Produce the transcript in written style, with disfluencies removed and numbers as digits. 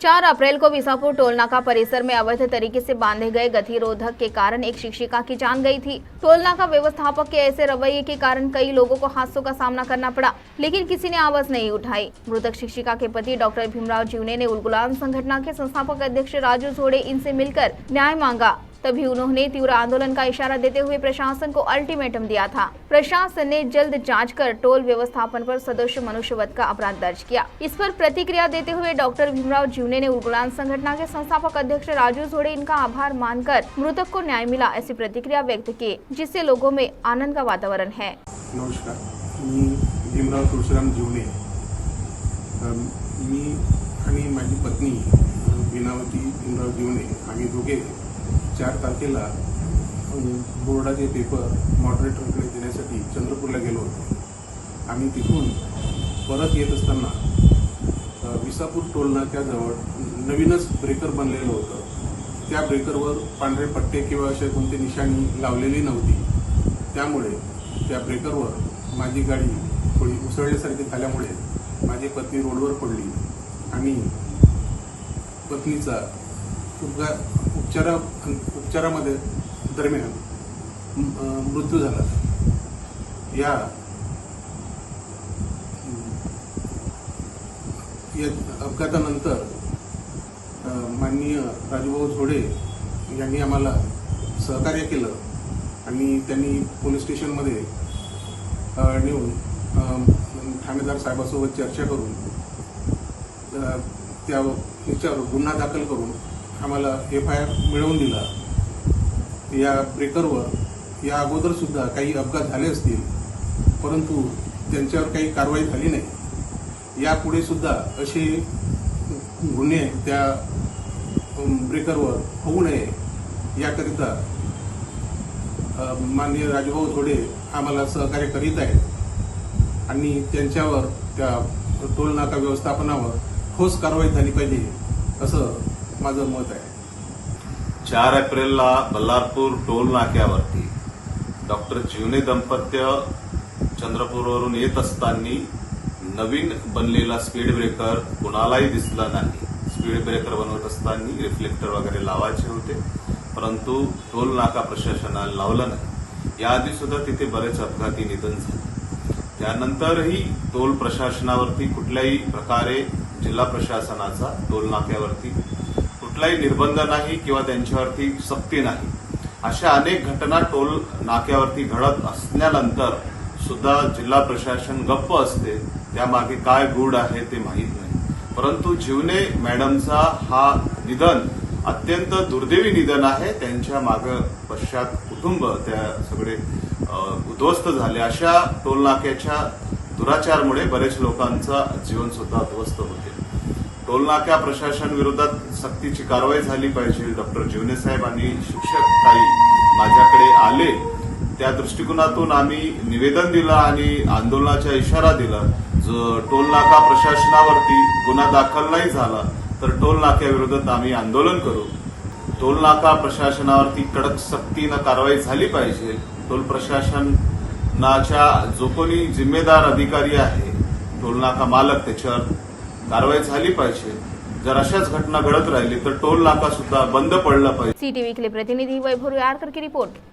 4 अप्रैल को विसापुर टोल नाका परिसर में अवैध तरीके से बांधे गए गतिरोधक के कारण एक शिक्षिका की जान गई थी। टोल नाका व्यवस्थापक के ऐसे रवैये के कारण कई लोगों को हादसों का सामना करना पड़ा, लेकिन किसी ने आवाज नहीं उठाई। मृतक शिक्षिका के पति डॉक्टर भीमराव जीवने ने उलगुलान संगठन के संस्थापक अध्यक्ष राजू झोड़े इनसे मिलकर न्याय मांगा। तभी उन्होंने तीव्र आंदोलन का इशारा देते हुए प्रशासन को अल्टीमेटम दिया था। प्रशासन ने जल्द जांच कर टोल व्यवस्थापन पर सदस्य मनुष्यवध का अपराध दर्ज किया। इस पर प्रतिक्रिया देते हुए डॉक्टर भीमराव जीवने ने उलगुलान संगठन के संस्थापक अध्यक्ष राजू झोड़े इनका आभार मानकर मृतक को न्याय मिला ऐसी प्रतिक्रिया व्यक्त की, जिससे लोगों में आनंद का वातावरण है। नमस्कार, मी भीमराव तुळशीराम जीवने, मी आणि माझी पत्नी बीनावती भीमराव जीवने आम्ही दोघे 4 तारखेला बोर्डाचे पेपर मॉडरेटरकडे देण्यासाठी चंद्रपूरला गेलो होतो। आम्ही तिथून परत येत असताना विसापूर टोल नाक्याजवळ नवीनच ब्रेकर बनलेलं होतं। त्या ब्रेकरवर पांढरे पट्टे किंवा असे कोणते निशाणी लावलेली नव्हती। त्यामुळे त्या ब्रेकरवर माझी गाडी थोडी उसळल्यासारखी झाल्यामुळे माझी पत्नी रोडवर पडली आणि पत्नीचा उपचारामध्ये दरम्यान मृत्यू झाला। या अपघातानंतर माननीय राजूभाऊ झोडे यांनी आम्हाला सहकार्य केलं आणि त्यांनी पोलीस स्टेशनमध्ये नेऊन ठाणेदार साहेबांसोबत चर्चा करून त्याच्यावर गुन्हा दाखल करून आम्हाला FIR मिळवून दिला। या ब्रेकरवर या अगोदर सुद्धा काही अपघात झाले असतील, परंतु त्यांच्यावर काही कारवाई झाली नाही। यापुढे सुद्धा असे गुन्हे त्या ब्रेकरवर होऊ नये याकरिता माननीय राजूभाऊ झोडे आम्हाला सहकार्य करीत आहेत आणि त्यांच्यावर त्या टोल नाका व्यवस्थापनावर ठोस कारवाई झाली पाहिजे असं माझं मत आहे। 4 एप्रिलला बल्लारपूर टोल नाक्यावरती डॉक्टर जीवने दंपत्य चंद्रपूरवरून येत असताना नवीन बनलेला स्पीड ब्रेकर कुणालाही दिसला नाही। स्पीड ब्रेकर बनवत असताना रिफ्लेक्टर वगैरे लावायचे होते, परंतु टोल नाका प्रशासनाने लावलं नाही। याआधी सुद्धा तिथे बरेच अपघाती निधन झाले। त्यानंतरही टोल प्रशासनावरती कुठल्याही प्रकारे जिल्हा प्रशासनाचा टोल नाक्यावरती कुठलाही निर्बंध नाही किंवा त्यांच्यावरती सक्ती नाही। अशा अनेक घटना टोल नाक्यावरती घडत असल्यानंतर सुद्धा जिल्हा प्रशासन गप्प असते। त्यामागे काय गूढ आहे ते माहीत नाही, परंतु जीवने मॅडमचा हा निधन अत्यंत दुर्दैवी निधन आहे। त्यांच्या मागे पश्चात कुटुंब त्या सगळे उद्ध्वस्त झाले। अशा टोल नाक्याच्या दुराचारामुळे बरेच लोकांचा जीवन सुद्धा उद्ध्वस्त होते। टोल नाका प्रशासन विरोधात सक्तीची कारवाई झाली पाहिजे। डॉक्टर जीवने साहेब आणि शिक्षक काही माझ्याकडे आले, त्या दृष्टिकोनातून आम्ही निवेदन दिलं आणि आंदोलनाचा इशारा दिला। जो टोल नाका प्रशासनावरती गुन्हा दाखल नाही झाला तर टोल नाक्याविरोधात आम्ही आंदोलन करू। टोल नाका प्रशासनावरती कडक सक्तीनं कारवाई झाली पाहिजे। टोल प्रशासनाच्या जो कोणी जिम्मेदार अधिकारी आहे, टोल नाका मालक, त्याच्यावर कारवाई झाली पाहिजे। जर अशाच घटना घडत राहिली तर टोल नाका सुद्धा बंद पडला पाहिजे। CTV के लिए प्रतिनिधि वैभव यारकर की रिपोर्ट।